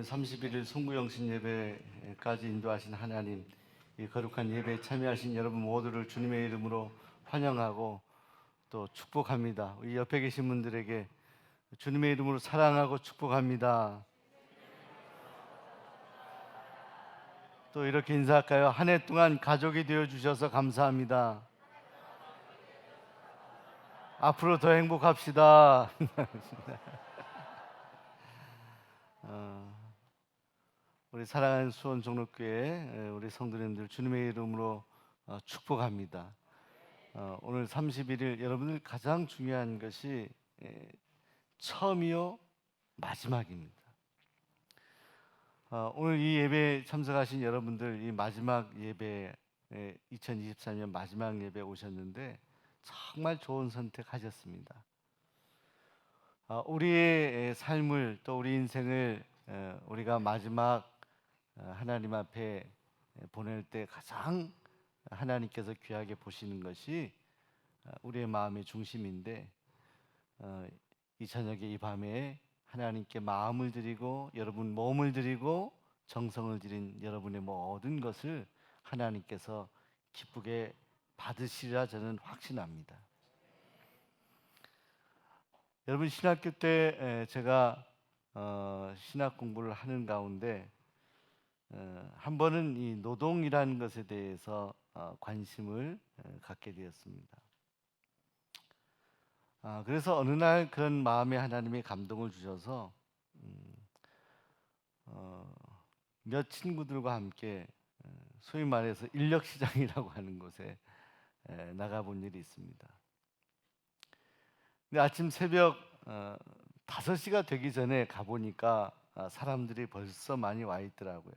오늘 31일 송구영신 예배까지 인도하신 하나님, 이 거룩한 예배에 참여하신 여러분 모두를 주님의 이름으로 환영하고 또 축복합니다. 우리 옆에 계신 분들에게 주님의 이름으로 사랑하고 축복합니다. 또 이렇게 인사할까요? 한 해 동안 가족이 되어 주셔서 감사합니다. 앞으로 더 행복합시다. 우리 사랑하는 수원 종로교회 우리 성도님들 주님의 이름으로 축복합니다. 오늘 31일 여러분들 가장 중요한 것이 처음이요 마지막입니다. 오늘 이 예배에 참석하신 여러분들, 이 마지막 예배, 2023년 마지막 예배 오셨는데 정말 좋은 선택하셨습니다. 우리의 삶을, 또 우리 인생을 우리가 마지막 하나님 앞에 보낼 때 가장 하나님께서 귀하게 보시는 것이 우리의 마음의 중심인데, 이 저녁에, 이 밤에 하나님께 마음을 드리고 여러분 몸을 드리고 정성을 드린 여러분의 모든 것을 하나님께서 기쁘게 받으시리라 저는 확신합니다. 여러분, 신학교 때 제가 신학 공부를 하는 가운데 한 번은 이 노동이라는 것에 대해서 관심을 갖게 되었습니다. 그래서 어느 날 그런 마음에 하나님이 감동을 주셔서 몇 친구들과 함께 소위 말해서 인력시장이라고 하는 곳에 나가본 일이 있습니다. 근데 아침 새벽 5시가 되기 전에 가보니까 사람들이 벌써 많이 와 있더라고요.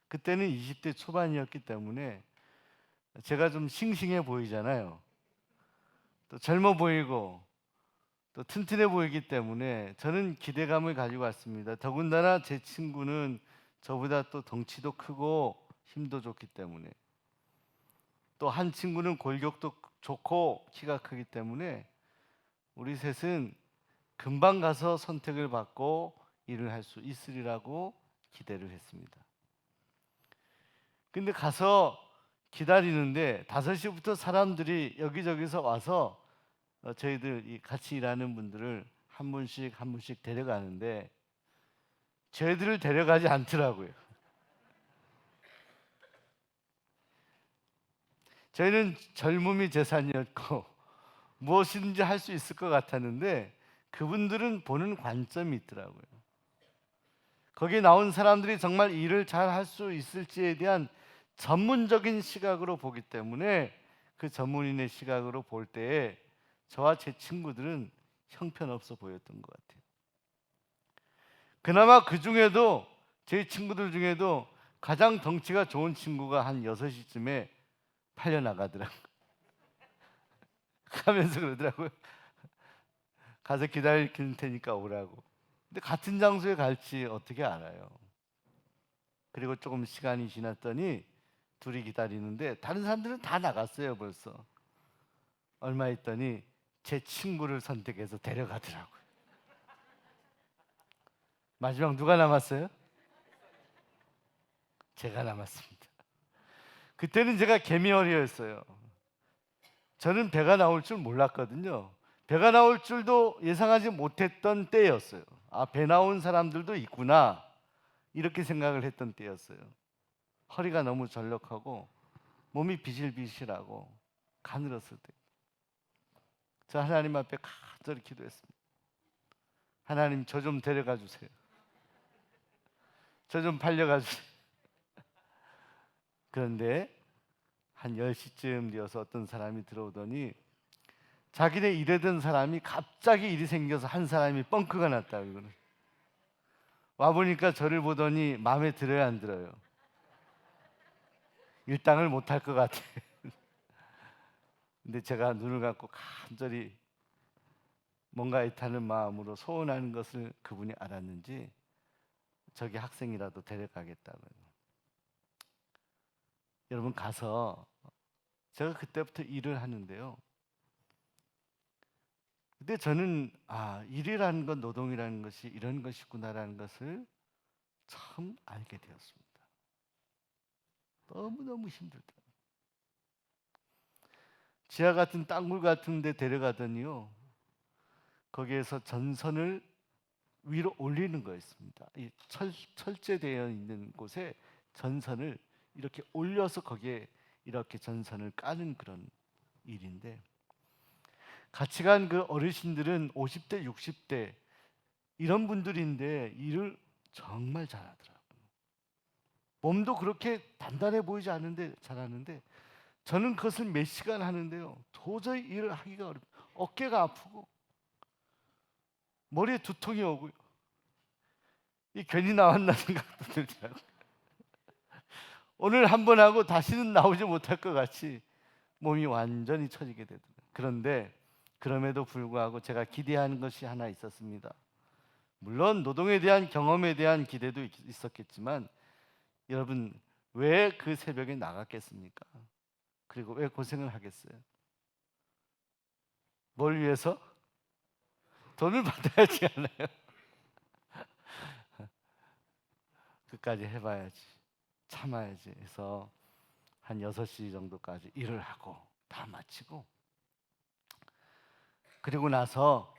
그때는 20대 초반이었기 때문에 제가 좀 싱싱해 보이잖아요. 또 젊어 보이고 또 튼튼해 보이기 때문에 저는 기대감을 가지고 왔습니다. 더군다나 제 친구는 저보다 또 덩치도 크고 힘도 좋기 때문에, 또 한 친구는 골격도 좋고 키가 크기 때문에 우리 셋은 금방 가서 선택을 받고 일을 할 수 있으리라고 기대를 했습니다. 근데 가서 기다리는데 5시부터 사람들이 여기저기서 와서 저희들 같이 일하는 분들을 한 분씩 한 분씩 데려가는데 저희들을 데려가지 않더라고요. 저희는 젊음이 재산이었고 무엇이든지 할 수 있을 것 같았는데 그분들은 보는 관점이 있더라고요. 거기에 나온 사람들이 정말 일을 잘 할 수 있을지에 대한 전문적인 시각으로 보기 때문에 그 전문인의 시각으로 볼 때에 저와 제 친구들은 형편없어 보였던 것 같아요. 그나마 그 중에도, 제 친구들 중에도 가장 덩치가 좋은 친구가 한 6시쯤에 팔려나가더라고요. 가면서 그러더라고요. 가서 기다릴 테니까 오라고. 근데 같은 장소에 갈지 어떻게 알아요? 그리고 조금 시간이 지났더니 둘이 기다리는데 다른 사람들은 다 나갔어요 벌써. 얼마 있더니 제 친구를 선택해서 데려가더라고요. 마지막 누가 남았어요? 제가 남았습니다. 그때는 제가 개미어리였어요. 저는 배가 나올 줄 몰랐거든요. 배가 나올 줄도 예상하지 못했던 때였어요. 배 나온 사람들도 있구나, 이렇게 생각을 했던 때였어요. 허리가 너무 절력하고 몸이 비실비실하고 가늘었을 때, 저 하나님 앞에 간절히 기도했습니다. 하나님, 저 좀 데려가 주세요. 저 좀 팔려가 주세요. 그런데 한 10시쯤 되어서 어떤 사람이 들어오더니 자기네 일하던 사람이 갑자기 일이 생겨서 한 사람이 뻥크가 났다. 이거는 와보니까 저를 보더니 마음에 들어요, 안 들어요? 일당을 못할 것 같아. 근데 제가 눈을 감고 간절히 뭔가 애타는 마음으로 소원하는 것을 그분이 알았는지 저기 학생이라도 데려가겠다고요. 여러분, 가서 제가 그때부터 일을 하는데요. 근데 저는 일이라는 건, 노동이라는 것이 이런 것이구나라는 것을 처음 알게 되었습니다. 너무너무 힘들다. 지하 같은 땅굴 같은 데 데려가더니요, 거기에서 전선을 위로 올리는 거였습니다. 이 철제되어 있는 곳에 전선을 이렇게 올려서 거기에 이렇게 전선을 까는 그런 일인데, 같이 간 그 어르신들은 50대, 60대 이런 분들인데 일을 정말 잘하더라고요. 몸도 그렇게 단단해 보이지 않는데 잘하는데, 저는 그것을 몇 시간 하는데요, 도저히 일을 하기가 어렵고 어깨가 아프고 머리에 두통이 오고요. 이 괜히 나왔나 생각도 들더라고요. 오늘 한 번 하고 다시는 나오지 못할 것 같이 몸이 완전히 처지게 되더라고요. 그런데 그럼에도 불구하고 제가 기대하는 것이 하나 있었습니다. 물론 노동에 대한 경험에 대한 기대도 있었겠지만, 여러분, 왜 그 새벽에 나갔겠습니까? 그리고 왜 고생을 하겠어요? 뭘 위해서? 돈을 받아야지 않아요? 끝까지 해봐야지, 참아야지 해서 한 6시 정도까지 일을 하고 다 마치고, 그리고 나서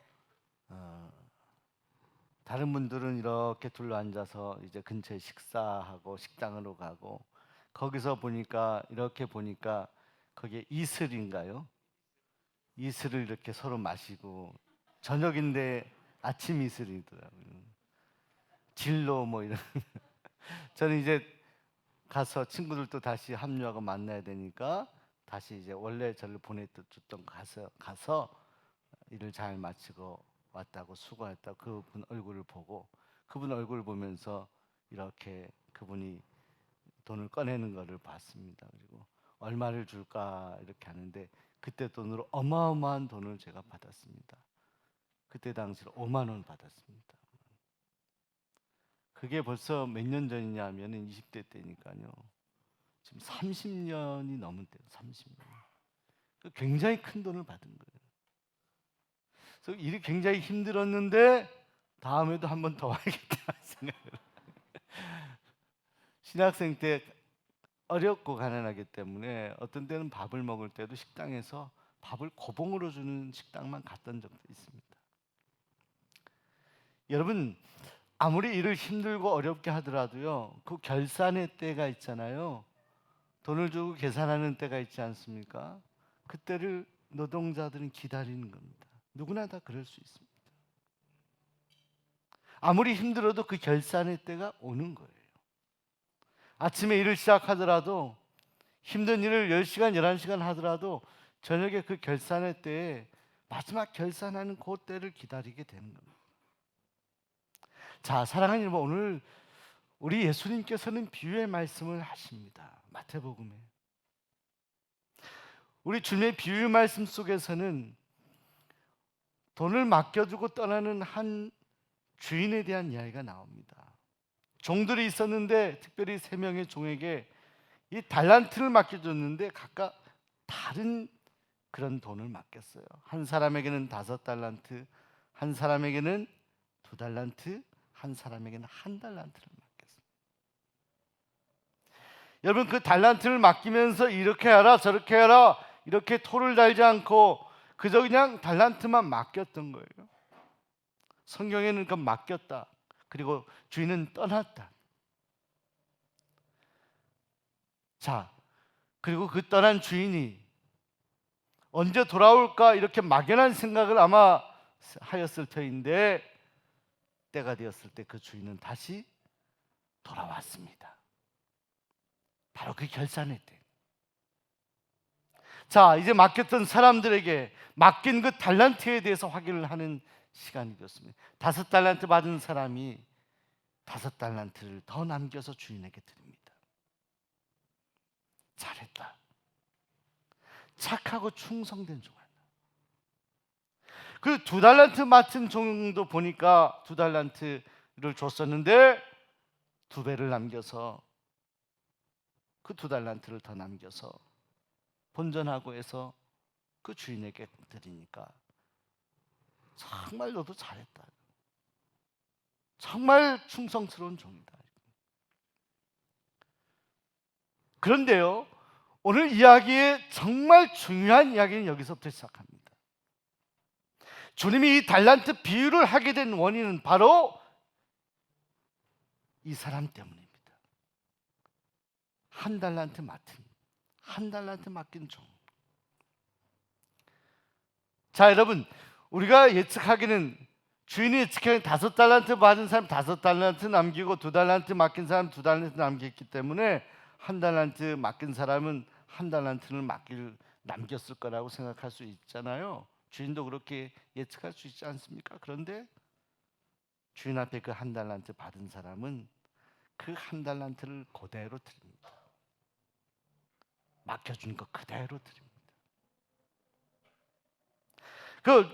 다른 분들은 이렇게 둘러앉아서 이제 근처에 식사하고 식당으로 가고, 거기서 보니까 이렇게 보니까 거기에 이슬인가요? 이슬을 이렇게 서로 마시고, 저녁인데 아침 이슬이더라고요. 진로 뭐 이런. 저는 이제 가서 친구들도 다시 합류하고 만나야 되니까 다시 이제 원래 저를 보내줬던 가서 일을 잘 마치고 왔다고, 수고했다고 그분 얼굴을 보고, 그분 얼굴을 보면서 이렇게 그분이 돈을 꺼내는 것을 봤습니다. 그리고 얼마를 줄까 이렇게 하는데, 그때 돈으로 어마어마한 돈을 제가 받았습니다. 그때 당시로 5만 원 받았습니다. 그게 벌써 몇 년 전이냐 하면 20대 때니까요. 지금 30년이 넘은 때요. 30년. 굉장히 큰 돈을 받은 거예요. 그래서 일이 굉장히 힘들었는데 다음에도 한 번 더 와야겠다 생각을. 신학생 때 어렵고 가난하기 때문에 어떤 때는 밥을 먹을 때도 식당에서 밥을 고봉으로 주는 식당만 갔던 적도 있습니다. 여러분, 아무리 일을 힘들고 어렵게 하더라도요, 그 결산의 때가 있잖아요. 돈을 주고 계산하는 때가 있지 않습니까? 그때를 노동자들은 기다리는 겁니다. 누구나 다 그럴 수 있습니다. 아무리 힘들어도 그 결산의 때가 오는 거예요. 아침에 일을 시작하더라도, 힘든 일을 10시간, 11시간 하더라도 저녁에 그 결산의 때에, 마지막 결산하는 그 때를 기다리게 되는 겁니다. 자, 사랑하는 여러분, 오늘 우리 예수님께서는 비유의 말씀을 하십니다. 마태복음에. 우리 주님의 비유 말씀 속에서는 돈을 맡겨두고 떠나는 한 주인에 대한 이야기가 나옵니다. 종들이 있었는데 특별히 3명의 종에게 이 달란트를 맡겨줬는데 각각 다른 그런 돈을 맡겼어요. 한 사람에게는 5달란트, 한 사람에게는 2달란트, 한 사람에게는 1달란트를 맡겼어요. 여러분, 그 달란트를 맡기면서 이렇게 하라 저렇게 하라 이렇게 토를 달지 않고 그저 그냥 달란트만 맡겼던 거예요. 성경에는 그 맡겼다, 그리고 주인은 떠났다. 자, 그리고 그 떠난 주인이 언제 돌아올까 이렇게 막연한 생각을 아마 하였을 터인데, 때가 되었을 때 그 주인은 다시 돌아왔습니다. 바로 그 결산의 때. 자, 이제 맡겼던 사람들에게 맡긴 그 달란트에 대해서 확인을 하는 시간이 되었습니다. 5달란트 받은 사람이 5달란트를 더 남겨서 주인에게 드립니다. 잘했다. 착하고 충성된 종이다. 그 2달란트 맡은 종도 보니까 2달란트를 줬었는데 2배를 남겨서, 그 2달란트를 더 남겨서 본전하고 해서 그 주인에게 드리니까, 정말 너도 잘했다, 정말 충성스러운 종이다. 그런데요, 오늘 이야기의 정말 중요한 이야기는 여기서부터 시작합니다. 주님이 이 달란트 비유를 하게 된 원인은 바로 이 사람 때문입니다. 한 달란트 맡긴 종. 자, 여러분, 우리가 예측하기는 주인이 예측하기는 5달란트 받은 사람 5달란트 남기고 2달란트 맡긴 사람 2달란트 남겼기 때문에 1달란트 맡긴 사람은 1달란트를 남겼을 거라고 생각할 수 있잖아요. 주인도 그렇게 예측할 수 있지 않습니까? 그런데 주인 앞에 그 1달란트 받은 사람은 그 1달란트를 그대로 드립니다. 맡겨준 거 그대로 드립니다.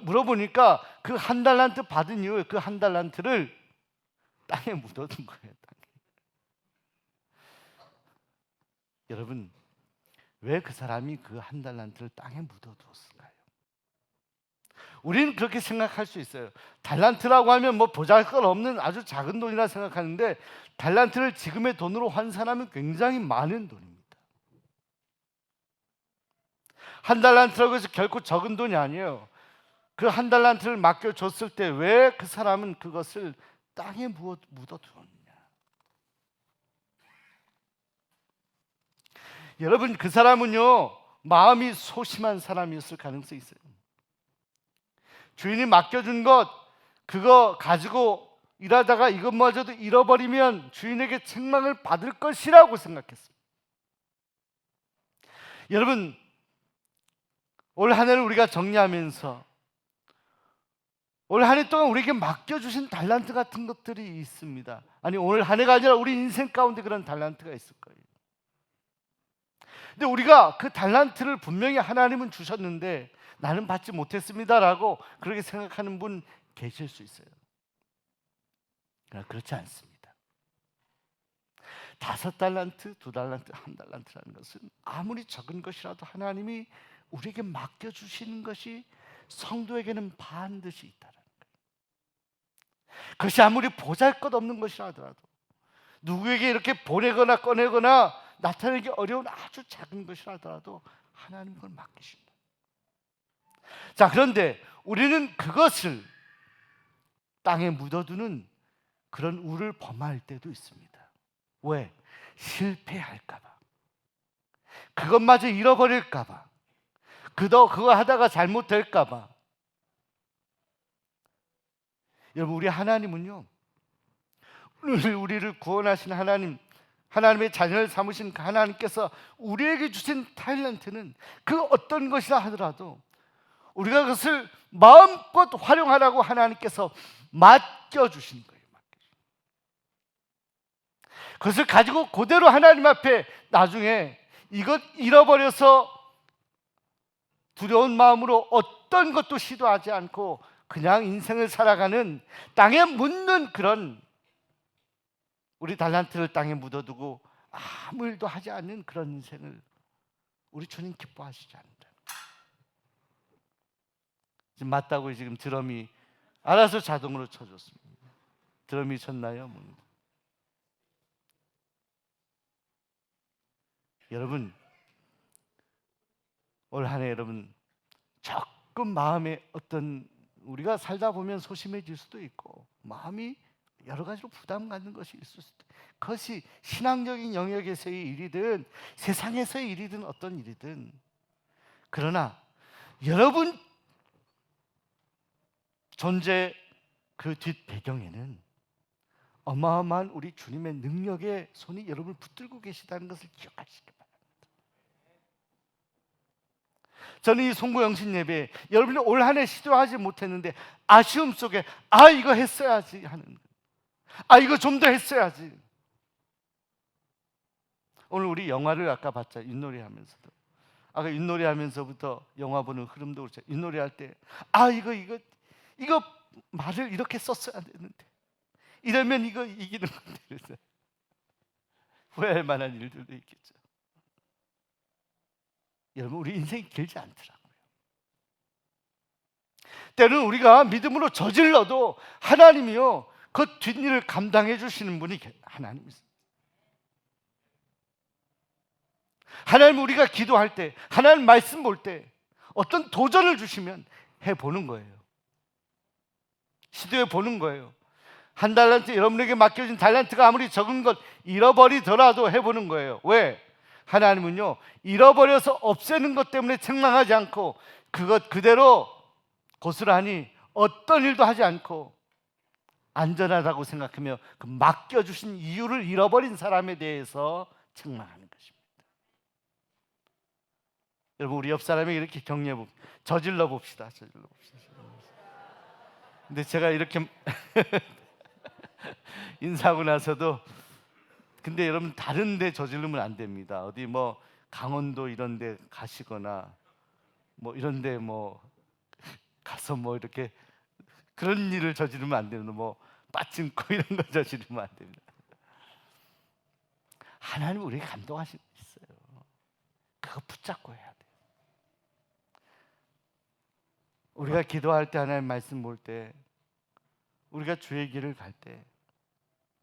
물어보니까 그 1달란트 받은 이후에 그 1달란트를 땅에 묻어둔 거예요. 땅에. 여러분, 왜 그 사람이 그 1달란트를 땅에 묻어두었을까요? 우리는 그렇게 생각할 수 있어요. 달란트라고 하면 뭐 보잘것없는 아주 작은 돈이라 생각하는데, 달란트를 지금의 돈으로 환산하면 굉장히 많은 돈입니다. 1달란트라고 해서 결코 적은 돈이 아니에요. 그 1달란트를 맡겨줬을 때 왜 그 사람은 그것을 땅에 묻어두었느냐? 여러분, 그 사람은요, 마음이 소심한 사람이었을 가능성이 있어요. 주인이 맡겨준 것 그거 가지고 일하다가 이것마저도 잃어버리면 주인에게 책망을 받을 것이라고 생각했습니다. 여러분, 올 한 해를 우리가 정리하면서 올 한 해 동안 우리에게 맡겨주신 달란트 같은 것들이 있습니다. 아니, 오늘 한 해가 아니라 우리 인생 가운데 그런 달란트가 있을 거예요. 근데 우리가 그 달란트를 분명히 하나님은 주셨는데 나는 받지 못했습니다라고 그렇게 생각하는 분 계실 수 있어요. 그러나 그렇지 않습니다. 5달란트, 2달란트, 1달란트라는 것은 아무리 적은 것이라도 하나님이 우리에게 맡겨주시는 것이 성도에게는 반드시 있다는 거예요. 그것이 아무리 보잘것없는 것이라 하더라도, 누구에게 이렇게 보내거나 꺼내거나 나타내기 어려운 아주 작은 것이라 하더라도 하나님 그걸 맡기신다. 자, 그런데 우리는 그것을 땅에 묻어두는 그런 우를 범할 때도 있습니다. 왜? 실패할까 봐, 그것마저 잃어버릴까 봐, 그거 하다가 잘못될까 봐. 여러분, 우리 하나님은요, 우리를 구원하신 하나님의 자녀를 삼으신 그 하나님께서 우리에게 주신 탤런트는 그 어떤 것이라 하더라도 우리가 그것을 마음껏 활용하라고 하나님께서 맡겨주신 거예요. 그것을 가지고 그대로 하나님 앞에 나중에 이것 잃어버려서 두려운 마음으로 어떤 것도 시도하지 않고 그냥 인생을 살아가는, 땅에 묻는 그런, 우리 달란트를 땅에 묻어두고 아무 일도 하지 않는 그런 인생을 우리 주님 기뻐하시지 않는다. 지금 맞다고 지금 드럼이 알아서 자동으로 쳐줬습니다. 드럼이 쳤나요? 여러분, 올 한 해 여러분 조금 마음에 어떤, 우리가 살다 보면 소심해질 수도 있고 마음이 여러 가지로 부담 갖는 것이 있을 수도 있고, 그것이 신앙적인 영역에서의 일이든 세상에서의 일이든 어떤 일이든, 그러나 여러분 존재 그 뒷 배경에는 어마어마한 우리 주님의 능력의 손이 여러분을 붙들고 계시다는 것을 기억하시기 바랍니다. 저는 이 송구영신 예배, 여러분이 올 한 해 시도하지 못했는데 아쉬움 속에 이거 했어야지 하는, 이거 좀 더 했어야지. 오늘 우리 영화를 아까 봤죠. 윷놀이 하면서도, 아까 윷놀이 하면서부터 영화 보는 흐름도 그렇죠. 윷놀이 할 때 이거 말을 이렇게 썼어야 되는데, 이러면 이거 이기는 건데, 그래서 후회할 만한 일들도 있겠죠. 여러분, 우리 인생이 길지 않더라고요. 때로는 우리가 믿음으로 저질러도 하나님이요, 그 뒷일을 감당해 주시는 분이 하나님이세요. 하나님 우리가 기도할 때, 하나님 말씀 볼 때 어떤 도전을 주시면 해보는 거예요. 시도해 보는 거예요. 한 달란트, 여러분에게 맡겨진 달란트가 아무리 적은 것 잃어버리더라도 해보는 거예요. 왜? 하나님은요, 잃어버려서 없애는 것 때문에 책망하지 않고 그것 그대로 고스란히 어떤 일도 하지 않고 안전하다고 생각하며 그 맡겨주신 이유를 잃어버린 사람에 대해서 책망하는 것입니다. 여러분, 우리 옆 사람에게 이렇게 격려해 봅시다. 저질러 봅시다. 근데 제가 이렇게 인사하고 나서도, 근데 여러분 다른 데 저지르면 안 됩니다. 어디 뭐 강원도 이런 데 가시거나 뭐 이런 데 뭐 가서 뭐 이렇게 그런 일을 저지르면 안 됩니다. 뭐 빠찡코 이런 거 저지르면 안 됩니다. 하나님 우리에게 감동하시는 게 있어요. 그거 붙잡고 해야 돼요. 우리가 기도할 때, 하나님 말씀 볼 때, 우리가 주의 길을 갈 때,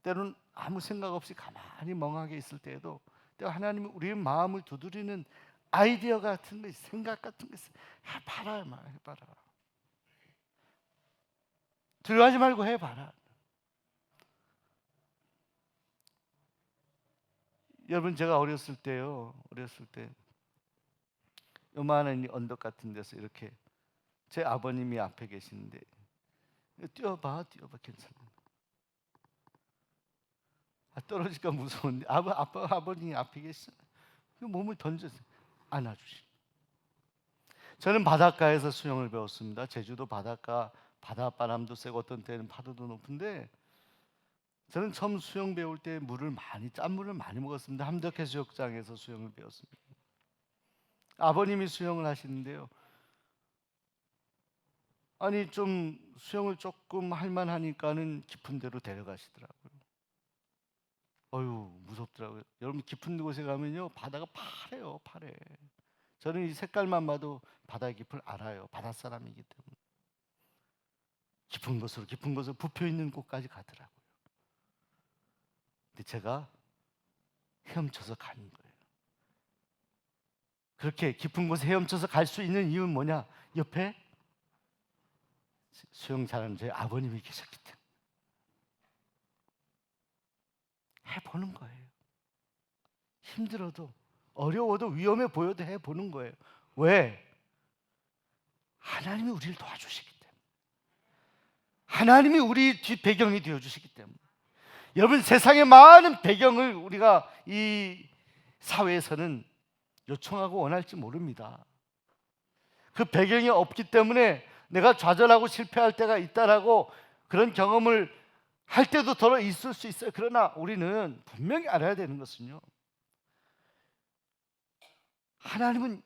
때로는 아무 생각 없이 가만히 멍하게 있을 때에도 하나님이 우리의 마음을 두드리는 아이디어 같은 거, 생각 같은 거 있어요. 해봐라, 해봐라. 두려워하지 말고 해봐라. 여러분, 제가 어렸을 때 요만한 언덕 같은 데서 이렇게 제 아버님이 앞에 계시는데 뛰어봐 괜찮아. 떨어질까 무서운데 아버님이 앞에 계시잖아요. 몸을 던져서 안아주시. 저는 바닷가에서 수영을 배웠습니다. 제주도 바닷가, 바닷바람도 세고 어떤 때는 파도도 높은데, 저는 처음 수영 배울 때 짠물을 많이 먹었습니다. 함덕해수욕장에서 수영을 배웠습니다. 아버님이 수영을 하시는데요, 아니 좀 수영을 조금 할만하니까는 깊은 데로 데려가시더라고요. 어휴, 무섭더라고요. 여러분, 깊은 곳에 가면요, 바다가 파래요, 파래. 저는 이 색깔만 봐도 바다의 깊이를 알아요. 바닷사람이기 때문에. 깊은 곳으로 부표 있는 곳까지 가더라고요. 근데 제가 헤엄쳐서 가는 거예요. 그렇게 깊은 곳에 헤엄쳐서 갈 수 있는 이유는 뭐냐? 옆에 수영 잘하는 저희 아버님이 계셨기 때문에. 해보는 거예요. 힘들어도, 어려워도, 위험해 보여도 해보는 거예요. 왜? 하나님이 우리를 도와주시기 때문에. 하나님이 우리 뒷 배경이 되어주시기 때문에. 여러분, 세상의 많은 배경을 우리가 이 사회에서는 요청하고 원할지 모릅니다. 그 배경이 없기 때문에 내가 좌절하고 실패할 때가 있다라고 그런 경험을 할 때도 더러 있을 수 있어요. 그러나 우리는 분명히 알아야 되는 것은요, 하나님은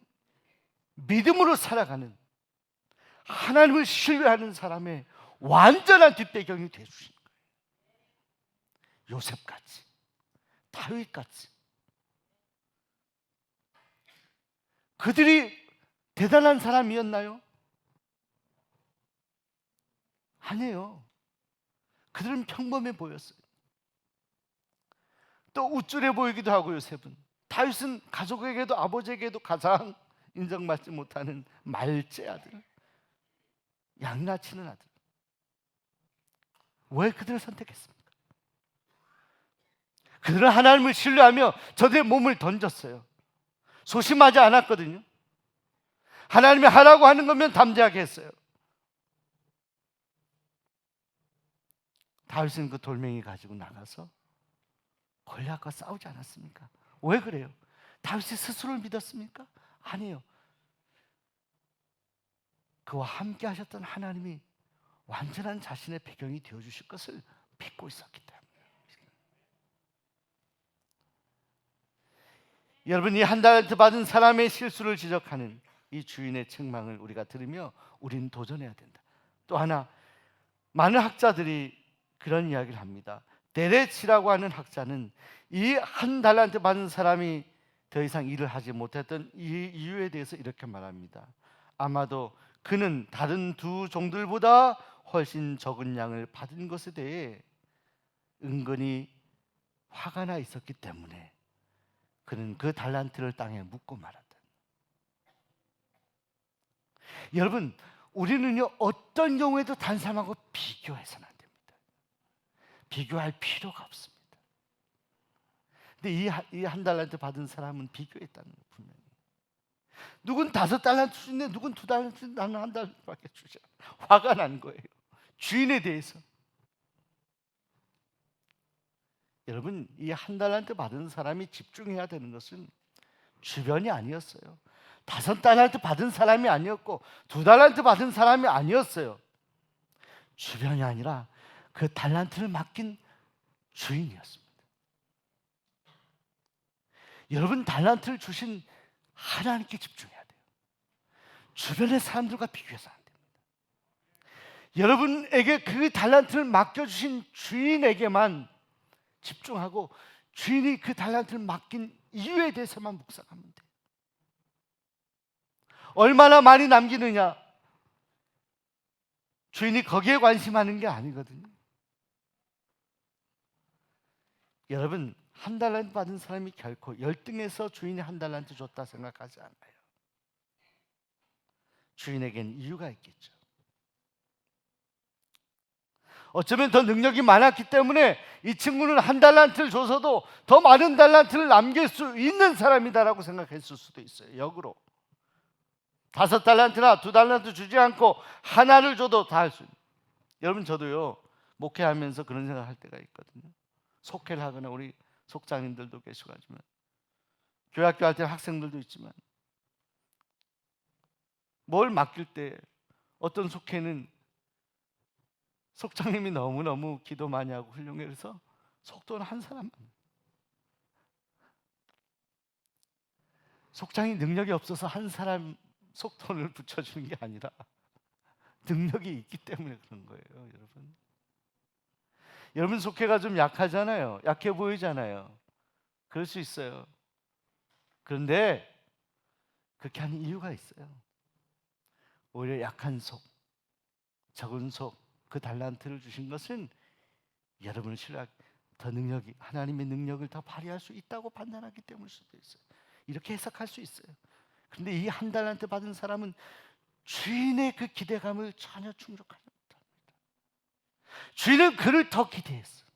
믿음으로 살아가는, 하나님을 신뢰하는 사람의 완전한 뒷배경이 되어주신 거예요. 요셉같이, 다윗같이. 그들이 대단한 사람이었나요? 아니에요. 그들은 평범해 보였어요. 또 우쭐해 보이기도 하고, 요셉은. 다윗은 가족에게도 아버지에게도 가장 인정받지 못하는 말째 아들, 양낳치는 아들. 왜 그들을 선택했습니까? 그들은 하나님을 신뢰하며 저들의 몸을 던졌어요. 소심하지 않았거든요. 하나님이 하라고 하는 거면 담대하게 했어요. 다윗은 그 돌멩이 가지고 나가서 골리앗과 싸우지 않았습니까? 왜 그래요? 다윗이 스스로를 믿었습니까? 아니에요. 그와 함께 하셨던 하나님이 완전한 자신의 배경이 되어주실 것을 믿고 있었기 때문에. 여러분, 이 한 달란트 받은 사람의 실수를 지적하는 이 주인의 책망을 우리가 들으며 우리는 도전해야 된다. 또 하나, 많은 학자들이 그런 이야기를 합니다. 데레치라고 하는 학자는 이 한 달란트 받은 사람이 더 이상 일을 하지 못했던 이 이유에 대해서 이렇게 말합니다. 아마도 그는 다른 두 종들보다 훨씬 적은 양을 받은 것에 대해 은근히 화가 나 있었기 때문에 그는 그 달란트를 땅에 묻고 말았다. 여러분, 우리는요 어떤 경우에도 다른 사람하고 비교해서는 안 됩니다. 비교할 필요가 없습니다. 근데 이 한 달란트 받은 사람은 비교했다는 거예요. 분명히 누군 5달란트 주는데 누군 2달란트, 나는 1달란트밖에 주지 않아. 화가 난 거예요, 주인에 대해서. 여러분, 이 1달란트 받은 사람이 집중해야 되는 것은 주변이 아니었어요. 5달란트 받은 사람이 아니었고 2달란트 받은 사람이 아니었어요. 주변이 아니라 그 달란트를 맡긴 주인이었습니다. 여러분, 달란트를 주신 하나님께 집중해야 돼요. 주변의 사람들과 비교해서 안 됩니다. 여러분에게 그 달란트를 맡겨주신 주인에게만 집중하고 주인이 그 달란트를 맡긴 이유에 대해서만 묵상하면 돼요. 얼마나 많이 남기느냐, 주인이 거기에 관심하는 게 아니거든요. 여러분, 1달란트 받은 사람이 결코 열등해서 주인이 1달란트 줬다 생각하지 않아요. 주인에겐 이유가 있겠죠. 어쩌면 더 능력이 많았기 때문에 이 친구는 1달란트를 줘서도 더 많은 달란트를 남길 수 있는 사람이다라고 생각했을 수도 있어요. 역으로 5달란트나 2달란트 주지 않고 하나를 줘도 다 할 수 있는. 여러분, 저도요 목회하면서 그런 생각할 때가 있거든요. 속회를 하거나 우리 속장님들도 계시지만 교회학교 할 때 학생들도 있지만 뭘 맡길 때 어떤 속회는 속장님이 너무너무 기도 많이 하고 훌륭해, 그래서 속도는 한 사람만, 속장이 능력이 없어서 한 사람 속돈을 붙여주는 게 아니라 능력이 있기 때문에 그런 거예요. 여러분 속회가 좀 약하잖아요. 약해 보이잖아요. 그럴 수 있어요. 그런데 그렇게 하는 이유가 있어요. 오히려 약한 속, 적은 속, 그 달란트를 주신 것은 여러분을 신뢰하기, 더 능력이, 하나님의 능력을 더 발휘할 수 있다고 판단하기 때문일 수도 있어요. 이렇게 해석할 수 있어요. 그런데 이 1달란트 받은 사람은 주인의 그 기대감을 전혀 충족하지 못합니다. 주인은 그를 더 기대했어요.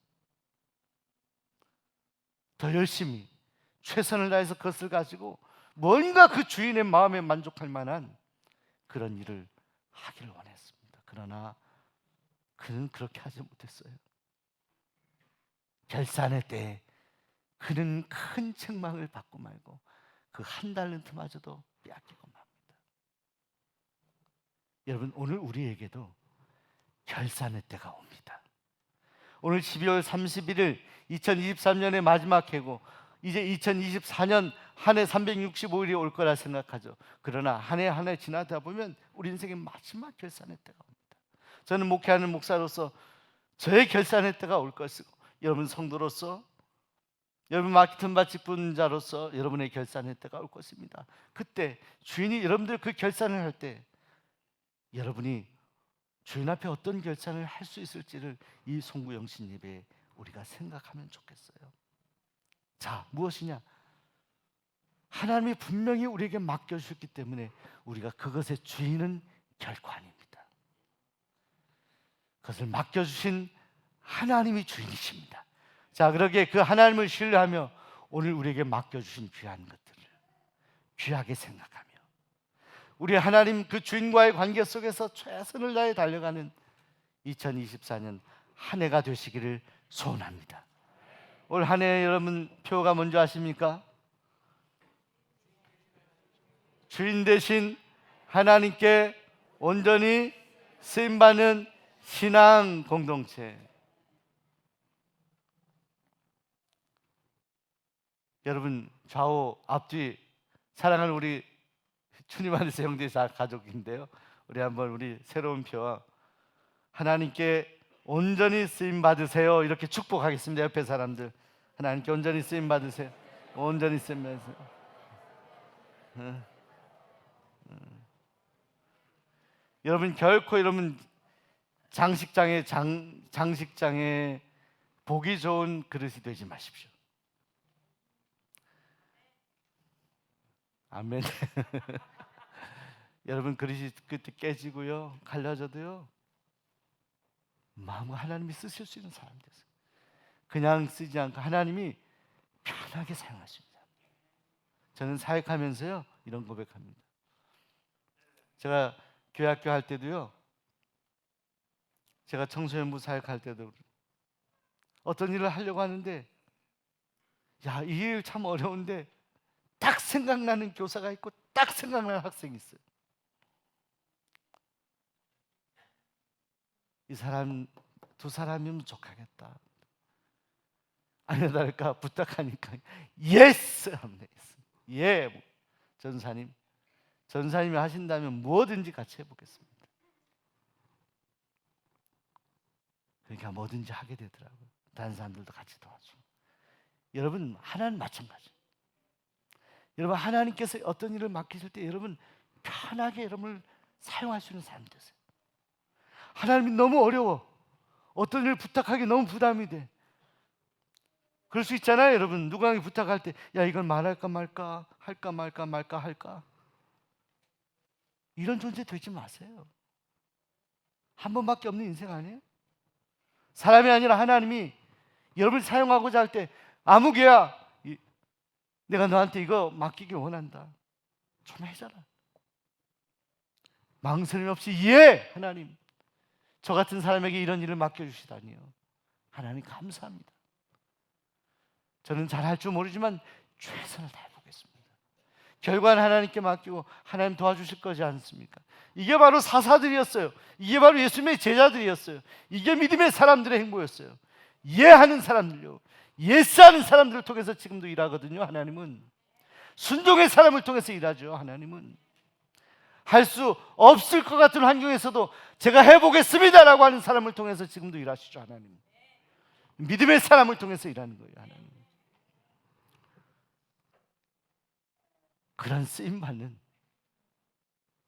더 열심히 최선을 다해서 그것을 가지고 뭔가 그 주인의 마음에 만족할 만한 그런 일을 하기를 원했습니다. 그러나 그는 그렇게 하지 못했어요. 결산의 때에 그는 큰 책망을 받고 말고 그 1달란트마저도 빼앗기고 맙니다. 여러분, 오늘 우리에게도 결산의 때가 옵니다. 오늘 12월 31일 2023년의 마지막 해고, 이제 2024년 한 해 365일이 올 거라 생각하죠. 그러나 한 해 한 해 지나다 보면 우리 인생의 마지막 결산의 때가 옵니다. 저는 목회하는 목사로서 저의 결산의 때가 올 것이고, 여러분 성도로서, 여러분 마케팅 직분자로서 여러분의 결산의 때가 올 것입니다. 그때 주인이 여러분들 그 결산을 할 때 여러분이 주인 앞에 어떤 결산을 할 수 있을지를 이 송구 영신 예배에 우리가 생각하면 좋겠어요. 자, 무엇이냐? 하나님이 분명히 우리에게 맡겨주셨기 때문에 우리가 그것의 주인은 결코 아닙니다. 그것을 맡겨주신 하나님이 주인이십니다. 자, 그러기에 그 하나님을 신뢰하며 오늘 우리에게 맡겨주신 귀한 것들을 귀하게 생각하며 우리 하나님 그 주인과의 관계 속에서 최선을 다해 달려가는 2024년 한 해가 되시기를 소원합니다. 올 한 해 여러분 표가 뭔지 아십니까? 주인 대신 하나님께 온전히 쓰임받는 신앙 공동체. 여러분 좌우 앞뒤 사랑하는 우리 주님 안에서 형제 가족인데요, 우리 한번 우리 새로운 표와 하나님께 온전히 쓰임 받으세요 이렇게 축복하겠습니다. 옆에 사람들 하나님께 온전히 쓰임 받으세요. 온전히 쓰임 받으세요. 여러분 결코 여러분 장식장에 보기 좋은 그릇이 되지 마십시오. 아멘. 여러분 그릇이 그때 깨지고요, 갈라져도요, 마음과 하나님이 쓰실 수 있는 사람 되세요. 그냥 쓰지 않고 하나님이 편하게 사용하십니다. 저는 사역하면서요 이런 고백합니다. 제가 교회학교 할 때도요, 제가 청소년부 사역할 때도 어떤 일을 하려고 하는데, 야, 이 일 참 어려운데 딱 생각나는 교사가 있고 딱 생각나는 학생이 있어요. 이 사람 두 사람이면 족하겠다. 아니나 다를까 부탁하니까 예스 합니다. 예, 전사님이 하신다면 뭐든지 같이 해보겠습니다. 그러니까 뭐든지 하게 되더라고요. 다른 사람들도 같이 도와주고. 여러분 하나님 마찬가지. 여러분 하나님께서 어떤 일을 맡기실 때 여러분 편하게 여러분을 사용할 수 있는 사람 되세요. 하나님이 너무 어려워, 어떤 일을 부탁하기 너무 부담이 돼. 그럴 수 있잖아요. 여러분 누구에게 부탁할 때 야 이걸 말할까 말까 할까 이런 존재 되지 마세요. 한 번밖에 없는 인생 아니에요? 사람이 아니라 하나님이 여러분을 사용하고자 할 때 아무개야 내가 너한테 이거 맡기기 원한다, 좀 해줘라. 망설임 없이 예 하나님, 저 같은 사람에게 이런 일을 맡겨주시다니요. 하나님 감사합니다. 저는 잘할 줄 모르지만 최선을 다해보겠습니다. 결과는 하나님께 맡기고 하나님 도와주실 거지 않습니까? 이게 바로 사사들이었어요. 이게 바로 예수님의 제자들이었어요. 이게 믿음의 사람들의 행보였어요. 예하는 사람들요, 예스하는 사람들을 통해서 지금도 일하거든요. 하나님은 순종의 사람을 통해서 일하죠. 하나님은 할 수 없을 것 같은 환경에서도 제가 해보겠습니다라고 하는 사람을 통해서 지금도 일하시죠. 하나님 믿음의 사람을 통해서 일하는 거예요. 하나님 그런 쓰임받는,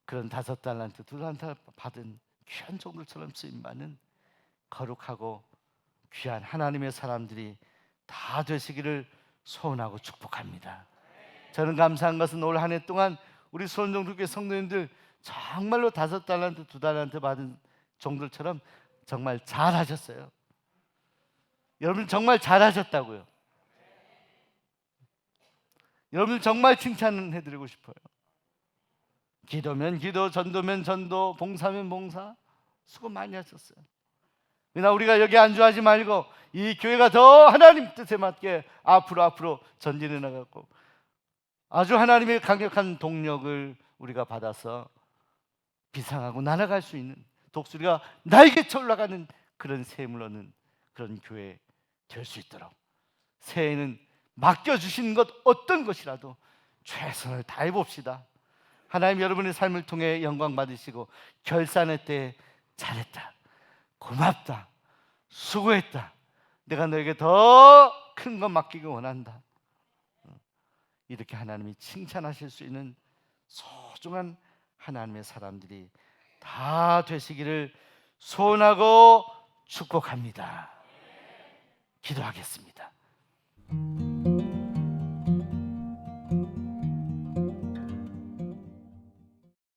그런 5달란트 2달란트 받은 귀한 종들처럼 쓰임받는 거룩하고 귀한 하나님의 사람들이 다 되시기를 소원하고 축복합니다. 저는 감사한 것은 올 한 해 동안 우리 수원정교회 성도님들 정말로 5달란트 2달란트 받은 종들처럼 정말 잘하셨어요. 여러분 정말 잘하셨다고요. 여러분 정말 칭찬해드리고 싶어요. 기도면 기도, 전도면 전도, 봉사면 봉사, 수고 많이 하셨어요. 그러나 우리가 여기 안주하지 말고 이 교회가 더 하나님 뜻에 맞게 앞으로 전진해 나가고 아주 하나님의 강력한 동력을 우리가 받아서 비상하고 날아갈 수 있는, 독수리가 날개쳐 올라가는 그런 샘을 얻는 그런 교회 될 수 있도록 새해에는 맡겨주신 것 어떤 것이라도 최선을 다해 봅시다. 하나님 여러분의 삶을 통해 영광 받으시고 결산의 때에 잘했다, 고맙다, 수고했다, 내가 너에게 더 큰 것 맡기기 원한다, 이렇게 하나님이 칭찬하실 수 있는 소중한 하나님의 사람들이 다 되시기를 소원하고 축복합니다. 기도하겠습니다.